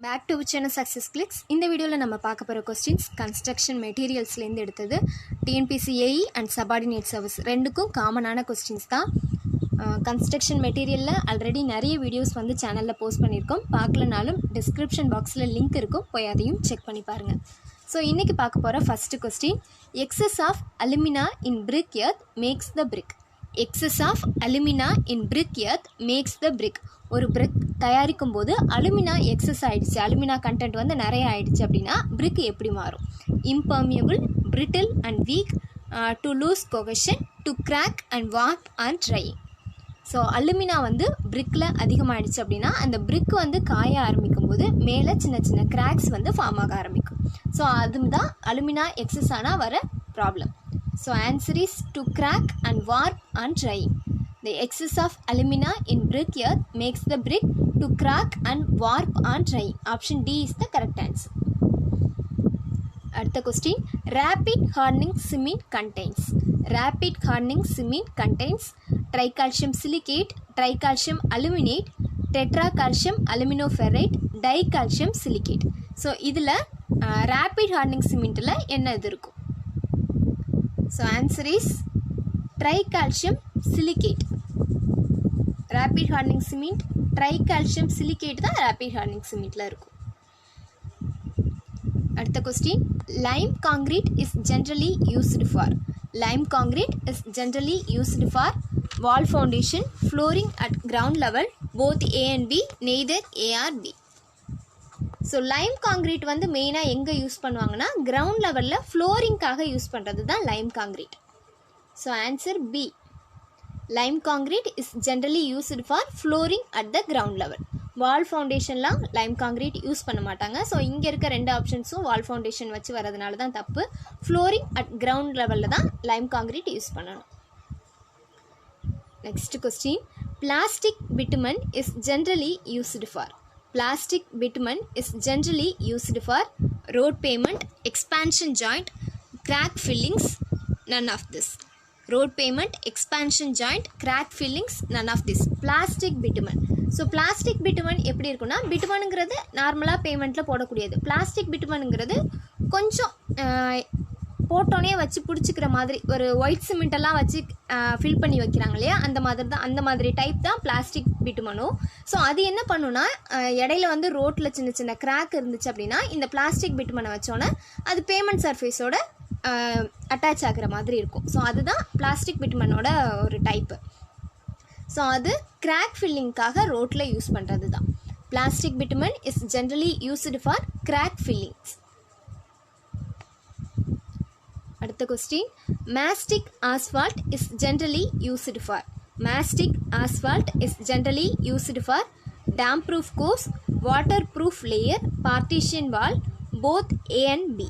Back to channel success clicks. இந்த வீடியோவில் நம்ம பார்க்க போகிற கொஸ்டின்ஸ் கன்ஸ்ட்ரக்ஷன் மெட்டீரியல்ஸ்லேருந்து எடுத்தது. TNPSC AE and subordinate service ரெண்டுக்கும் காமனான கொஸ்டின்ஸ் தான். கன்ஸ்ட்ரக்ஷன் மெட்டீரியலில் ஆல்ரெடி நிறைய வீடியோஸ் வந்து சேனலில் போஸ்ட் பண்ணியிருக்கோம். பார்க்கலனாலும் டிஸ்கிரிப்ஷன் பாக்ஸில் லிங்க் இருக்கும், போய் அதையும் செக் பண்ணி பாருங்கள். ஸோ இன்றைக்கி பார்க்க போகிற first question, excess of alumina in brick earth makes the brick. Excess of alumina in brick earth makes the brick. ஒரு பிரிக் தயாரிக்கும் போது அலுமினா எக்ஸஸ் ஆகிடுச்சு, அலுமினா கண்டென்ட் வந்து நிறைய ஆகிடுச்சு அப்படின்னா பிரிக் எப்படி மாறும்? Impermeable, brittle and weak, to lose cohesion, to crack and warp and drying. So alumina வந்து பிரிக்கில் அதிகமாகிடுச்சு அப்படின்னா அந்த பிரிக் வந்து காய ஆரம்பிக்கும் போது மேலே சின்ன சின்ன கிராக்ஸ் வந்து ஃபார்ம் ஆக ஆரம்பிக்கும். ஸோ அதுதான் அலுமினா எக்ஸஸ் ஆனால் வர problem. So answer is to crack and warp and drying. The excess of alumina in brick earth makes the brick to crack and warp and dry. Option D is the correct answer. அடுத்த question, rapid hardening cement contains. Rapid hardening cement contains tricalcium silicate, tricalcium aluminate, tetracalcium aluminoferrate, dicalcium silicate. So இதில் rapid hardening cementல என்ன இது இருக்கும்? So answer is tricalcium silicate. rapid hardening cement tricalcium silicate தான் rapid hardening cementல இருக்கும். அடுத்த question, lime concrete is generally used for. Lime concrete is generally used for wall foundation, flooring at ground level, both A and B, neither A or B. So Lime concrete வந்து மெயினாக எங்கே use பண்ணுவாங்கன்னா ground லெவலில் ஃப்ளோரிங்காக use பண்ணுறது தான் lime concrete. So answer B. Lime concrete is generally used for flooring at the ground level. Wall ஃபவுண்டேஷன்லாம் lime concrete use பண்ண மாட்டாங்க. ஸோ இங்கே இருக்க ரெண்டு ஆப்ஷன்ஸும் வால் ஃபவுண்டேஷன் வச்சு வரதுனால தான் தப்பு. ஃப்ளோரிங் அட் கிரவுண்ட் லெவலில் தான் லைம் காங்கிரீட் யூஸ் பண்ணணும். Next question, plastic bitumen is generally used for. Plastic bitumen is generally used for road pavement, expansion joint, crack fillings, none of this. Road pavement, expansion joint, crack fillings, none of this. Plastic bitumen. So plastic bitumen எப்படி இருக்குன்னா, பிட்டுமனுங்கிறது நார்மலாக பேமெண்ட்டில் போடக்கூடியது. Plastic பிட்டுமனுங்கிறது கொஞ்சம் போட்டோனே வச்சு பிடிச்சிக்கிற மாதிரி ஒரு white சிமெண்ட்டெல்லாம் வச்சு fill பண்ணி வைக்கிறாங்க இல்லையா, அந்த மாதிரி தான், அந்த மாதிரி டைப் தான் பிளாஸ்டிக் பிட்டுமனும். ஸோ அது என்ன பண்ணுன்னா, இடையில வந்து ரோட்டில் சின்ன சின்ன கிராக் இருந்துச்சு அப்படின்னா இந்த பிளாஸ்டிக் பிட்டுமனை வச்சோன்னே அது பேமெண்ட் சர்ஃபேஸோட அட்டாச் ஆகிற மாதிரி இருக்கும். ஸோ அதுதான் பிளாஸ்டிக் பிட்டுமனோட ஒரு டைப்பு. ஸோ அது கிராக் ஃபில்லிங்காக ரோட்டில் யூஸ் பண்ணுறது தான். Plastic bitumen is generally used for crack fillings. அடுத்த question, mastic asphalt is generally used for. Mastic asphalt is generally used for damp proof course, waterproof layer, partition wall, both A and B.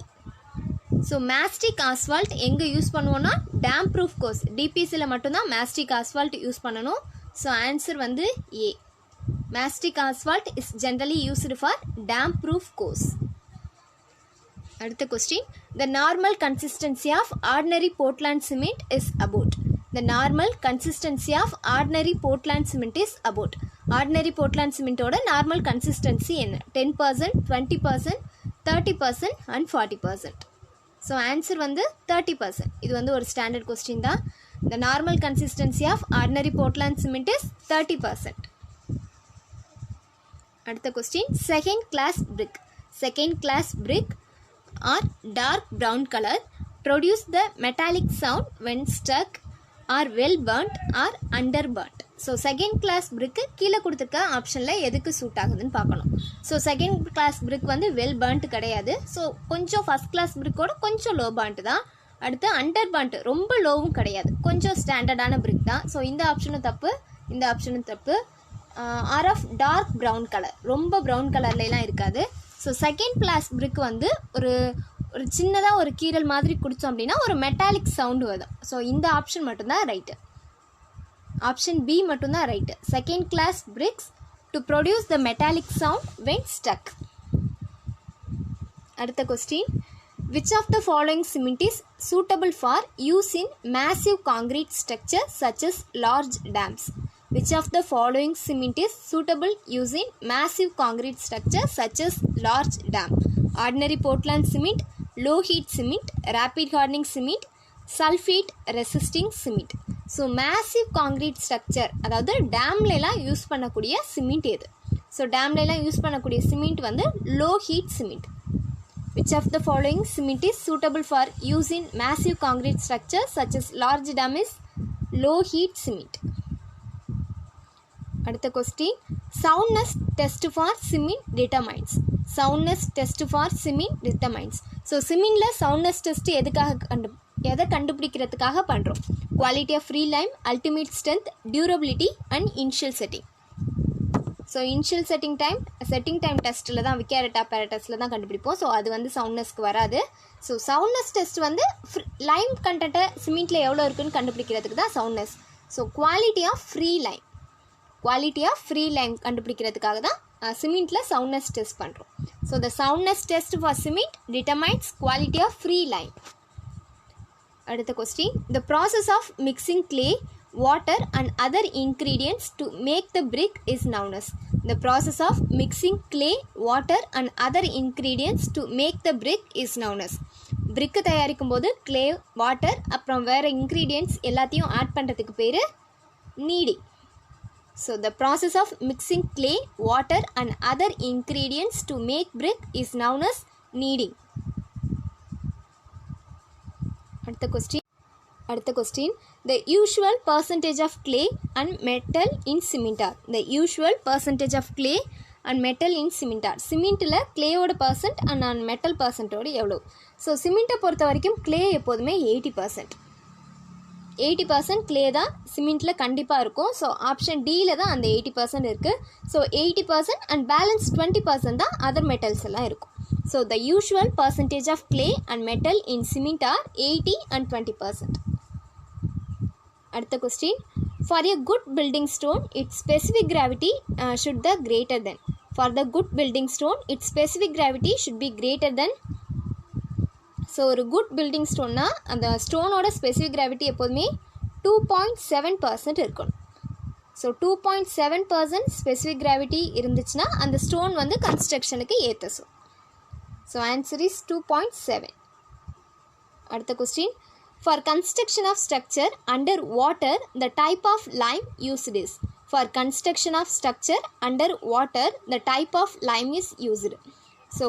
So mastic asphalt எங்கே use பண்ணுவோன்னா damp proof course, டிபிசியில் மட்டும்தான் mastic asphalt use பண்ணணும். So answer வந்து A. mastic asphalt is generally used for damp proof course. அடுத்த question, the normal consistency of ordinary Portland cement is about. The normal consistency of ordinary Portland cement is about. Ordinary Portland cement ஓட normal consistency என்ன? 10%, 20%, 30% and 40%. So answer வந்து 30%. இது வந்து ஒரு standard question தான். The normal consistency of ordinary Portland cement is 30%. அடுத்த question, second class brick. Second class brick or dark brown color produce the metallic sound when stuck or well burnt or under burnt. So second class பிரிக்கு கீழே கொடுத்துருக்க ஆப்ஷனில் எதுக்கு suit ஆகுதுன்னு பார்க்கணும். So second class பிரிக் வந்து well burnt கிடையாது. So கொஞ்சம் ஃபஸ்ட் கிளாஸ் பிரிக்கோட கொஞ்சம் லோ பர்ன்ட் தான். அடுத்து அண்டர் பர்ன்ட் ரொம்ப லோவும் கிடையாது, கொஞ்சம் ஸ்டாண்டர்டான பிரிக் தான். ஸோ இந்த ஆப்ஷனும் தப்பு, இந்த ஆப்ஷனும் தப்பு. Or of dark brown colour, ரொம்ப ப்ரௌன் கலர்லாம் இருக்காது. ஸோ செகண்ட் கிளாஸ் பிரிக் வந்து ஒரு சின்னதாக ஒரு கீரல் மாதிரி குடித்தோம் அப்படின்னா ஒரு மெட்டாலிக் சவுண்டு வரும். ஸோ இந்த ஆப்ஷன் மட்டும்தான் ரைட்டு. ஆப்ஷன் பி மட்டும்தான் right. Second class bricks to produce the metallic sound when stuck. அடுத்த question, which of the following cement is suitable for use in massive concrete structure such as large dams. Which of the following cement is suitable using massive concrete structure such as large dam? Ordinary Portland cement, low heat cement, rapid hardening cement, sulfate resisting cement. So massive concrete structure, அதாவது டேம்லலாம் use பண்ணக்கூடிய cement எது? So டேம்லலாம் use பண்ணக்கூடிய cement வந்து low heat cement. Which of the following cement is suitable for use in massive concrete structure such as large dam is low heat cement. அடுத்த question, soundness test for cement determines. soundness test for cement determines. So சிமெண்ட்ல soundness test எதை கண்டுபிடிக்கிறதுக்காக பண்ணுறோம்? Quality of free lime, ultimate strength, durability and initial setting. So initial setting time டெஸ்ட்டில் தான் விக்கேரட் apparatusல தான் கண்டுபிடிப்போம். So அது வந்து சவுண்ட்னஸ்க்கு வராது. ஸோ சவுண்ட்னஸ் டெஸ்ட் வந்து லைம் கண்டென்ட்டை சிமெண்ட்டில் எவ்வளோ இருக்குன்னு கண்டுபிடிக்கிறதுக்கு தான் soundness. So quality of free lime கண்டுபிடிக்கிறதுக்காக தான் சிமெண்ட்டில் சவுண்ட்னஸ் டெஸ்ட் பண்ணுறோம். So the soundness test for cement determines quality of free lime. அடுத்த question, the process of mixing clay, water and other ingredients to make the brick is known as. The process of mixing clay, water and other ingredients to make the brick is known as. brick தயாரிக்கும் போது clay, water அப்புறம் வேறு ingredients எல்லாத்தையும் add பண்ணுறதுக்கு பேர் kneading. So the process of mixing clay, water and other ingredients to make brick is known as kneading. அடுத்த question, the usual percentage of clay and metal in cement are. The usual percentage of clay and metal in cement are. சிமெண்ட்டில் கிளேயோட percent and metal பர்சன்ட்டோடு எவ்வளோ? So சிமெண்ட்டை பொறுத்த வரைக்கும் clay எப்போதுமே 80% clay தான் சிமெண்ட்டில் கண்டிப்பாக இருக்கும். ஸோ ஆப்ஷன் டியில் தான் அந்த 80% இருக்குது. ஸோ 80% அண்ட் பேலன்ஸ் 20% தான் அதர் மெட்டல்ஸ் எல்லாம் இருக்கும். So the usual percentage of clay and metal in cement are 80 and 20%. அடுத்த question, for a good building stone its specific gravity should be greater than. For the good building stone its specific gravity should be greater than. So ஒரு good building ஸ்டோன்னா அந்த ஸ்டோனோட specific gravity எப்போதுமே 2.7% இருக்கணும். So 2.7% specific gravity இருந்துச்சுன்னா அந்த stone வந்து கன்ஸ்ட்ரக்ஷனுக்கு ஏற்ற. So answer is 2.7. அடுத்த question, for construction of structure under water the type of lime used is. For construction of structure under water the type of lime is used. So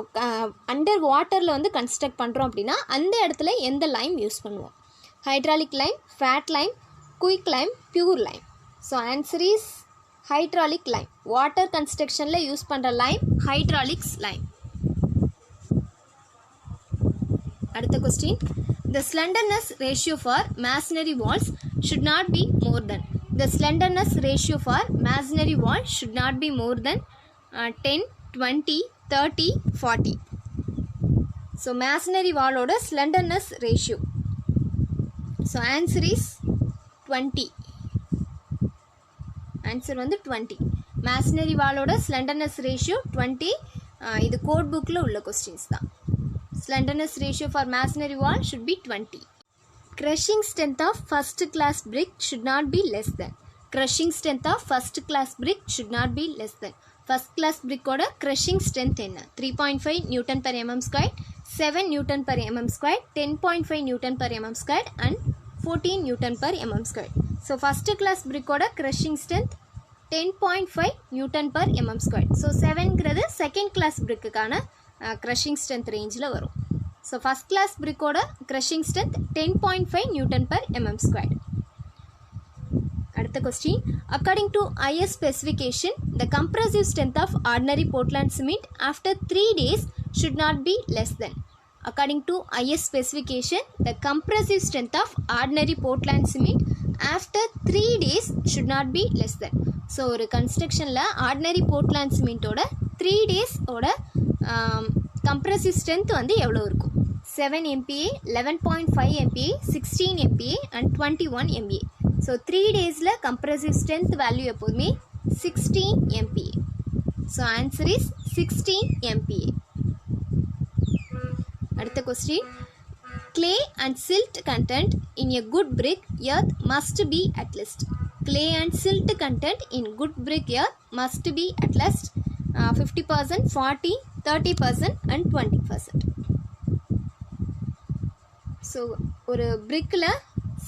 under வாட்டரில் வந்து construct பண்ணுறோம் அப்படின்னா அந்த இடத்துல எந்த lime use பண்ணுவோம்? Hydraulic lime, fat lime, quick lime, pure lime. So answer is hydraulic lime. Water கன்ஸ்ட்ரக்ஷனில் use பண்ணுற லைம் ஹைட்ராலிக்ஸ் லைம். அடுத்த question, the slenderness ratio for masonry walls should not be more than. The slenderness ratio for masonry wall should not be more than 10, 20, 30, 40. So masonry wall ஓட slenderness ratio. So answer is 20. Answer வந்து 20. masonry wall ஓட slenderness ratio 20. இது code புக்கில் உள்ள questions தான். Slenderness ratio for masonry wall should be 20. Crushing strength of first class brick should not be less than. Crushing strength of first class brick should not be less than. First class brick ஓட crushing strength என்ன? 3.5 Newton per mm squared, 7 Newton per mm squared, 10.5 Newton per mm squared and 14 Newton per mm squared. So first class brick ஓட crushing strength 10.5 Newton per mm squared. So 7ங்கிறது second class brickக்கான crushing strength ரேஞ்சில் வரும். So first class பிரிக்கோட crushing strength 10.5 Newton per mm squared. அடுத்த கொஸ்டின், according to IS specification the compressive strength of ordinary Portland cement after 3 days should not be less than. According to IS specification the compressive strength of ordinary Portland cement after 3 days should not be less than. So ஒரு கன்ஸ்ட்ரக்ஷனில் ordinary Portland சிமெண்ட்டோட 3 days ஓட compressive strength வந்து எவ்வளோ இருக்கும்? 7 MPa, 11.5 MPa, 16 MPa and 21 MPa. So 3 daysல compressive strength value எப்போதுமே 16 MPa. So answer is 16 MPa. அடுத்த question, clay and silt content in a good brick earth must be at least. clay and silt content in good brick earth must be at least 50%, 40, 30% and 20%. So ஒரு பிரிக்கில்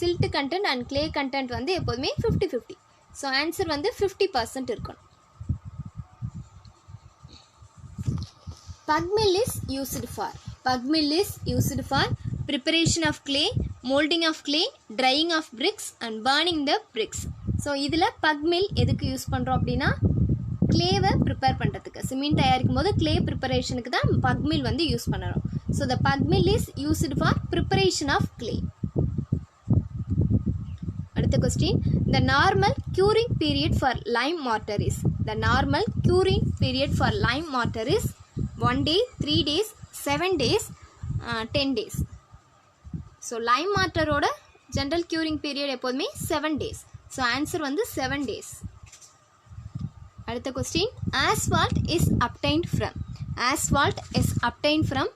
silt content and clay content வந்து எப்போதுமே 50-50. So answer வந்து 50% இருக்கணும். Pug mill is used for preparation of clay, molding of clay, drying of bricks and burning the bricks. So இதில் pug mill எதுக்கு use பண்ணுறோம் அப்படின்னா கிளேவை ப்ரிப்பேர் பண்ணுறதுக்கு, சிமெண்ட் தயாரிக்கும் போது கிளே ப்ரிப்பரேஷனுக்கு தான் pug mill வந்து யூஸ் பண்ணுறோம். So the pug mill is used for preparation of clay. அடுத்த question, the normal curing period for lime mortar is 1 day, 3 days, 7 days, 10 days. So lime மார்ட்டரோட general curing period எப்போதுமே 7 days. So answer வந்து 7 days. அடுத்த question, asphalt is obtained from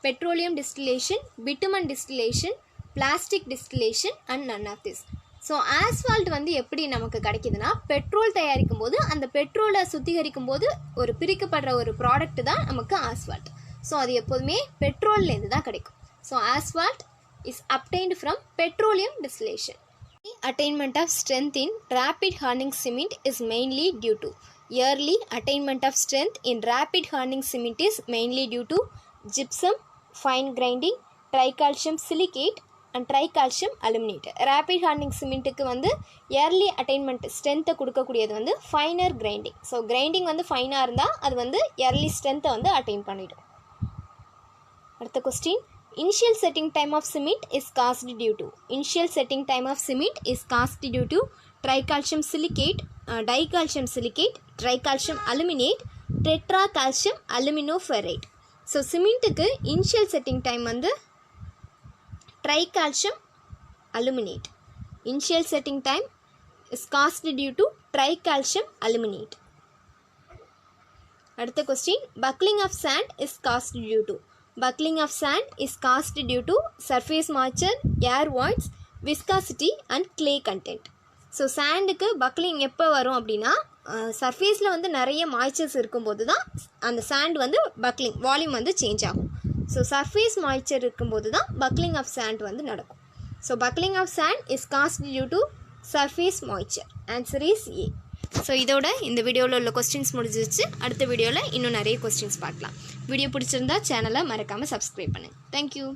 petroleum distillation, bitumen distillation, plastic distillation and none of this. So Asphalt வந்து எப்படி நமக்கு கிடைக்குதுன்னா, petrol தயாரிக்கும் போது அந்த பெட்ரோலை சுத்திகரிக்கும் போது ஒரு பிரிக்கப்படுற ஒரு ப்ராடக்ட் தான் நமக்கு ஆஸ்பால்ட். ஸோ அது எப்போதுமே பெட்ரோல்லேருந்து தான் கிடைக்கும். So Asphalt is obtained from petroleum distillation. Attainment of strength in rapid hardening cement is mainly due to yearly attainment of strength in rapid hardening cement is mainly due to gypsum, fine grinding, tricalcium silicate and tricalcium aluminate. rapid hardening சிமெண்ட்டுக்கு வந்து yearly attainment ஸ்ட்ரென்த்தை கொடுக்கக்கூடியது வந்து finer grinding. So grinding வந்து ஃபைனாக இருந்தால் அது வந்து yearly ஸ்ட்ரென்த்தை வந்து அட்டைன் பண்ணிடும். அடுத்த question, initial setting time of cement is caused due to tricalcium silicate, dicalcium silicate, tricalcium aluminate, tetracalcium aluminoferrate. So சிமெண்ட்டுக்கு இனிஷியல் செட்டிங் டைம் வந்து tricalcium aluminate. Initial setting time is caused due to tricalcium aluminate. அடுத்த question, buckling of sand is caused due to surface moisture, air voids, viscosity and clay content. So சாண்டுக்கு பக்லிங் எப்போ வரும் அப்படின்னா, சர்ஃபேஸில் வந்து நிறைய மாய்ச்சர்ஸ் இருக்கும்போது தான் அந்த சாண்ட் வந்து பக்லிங் வால்யூம் வந்து சேஞ்ச் ஆகும். ஸோ சர்ஃபேஸ் மாய்ச்சர் இருக்கும்போது தான் பக்லிங் ஆஃப் சாண்ட் வந்து நடக்கும். So buckling of sand is caused due to surface moisture. Answer is A. So இதோட இந்த வீடியோவில் உள்ள கொஸ்டின்ஸ் முடிஞ்சிச்சு. அடுத்த வீடியோவில் இன்னும் நிறைய கொஸ்டின்ஸ் பார்க்கலாம். வீடியோ பிடிச்சிருந்தா சேனலை மறக்காமல் சப்ஸ்கிரைப் பண்ணுங்கள். தேங்க்யூ.